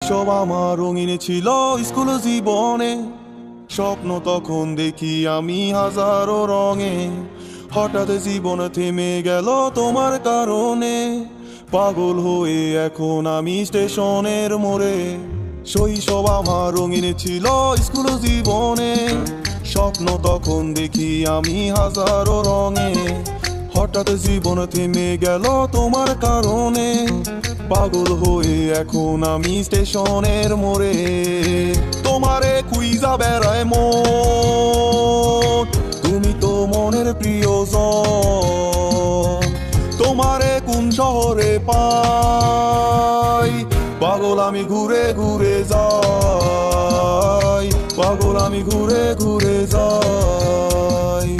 শৈশব আমার রঙিন ছিল স্কুল জীবনে, স্বপ্ন তখন দেখি আমি হাজারো রঙে। হঠাৎ জীবন থেমে গেল তোমার কারণে, পাগল হয়ে এখন আমি স্টেশনের মোড়ে। শৈশব আমার রঙিন ছিল স্কুল জীবনে, স্বপ্ন তখন দেখি আমি হাজারো রঙে। হঠাৎ জীবন থেমে গেল তোমার কারণে, পাগল হয়ে এখন আমি স্টেশনের মোড়ে। তোমারে কুইজা বেড়ায় মন, তুমি তো মনের প্রিয়জন। তোমারে কোন শহরে পাই, পাগল আমি ঘুরে ঘুরে যাই, পাগল আমি ঘুরে ঘুরে যাই।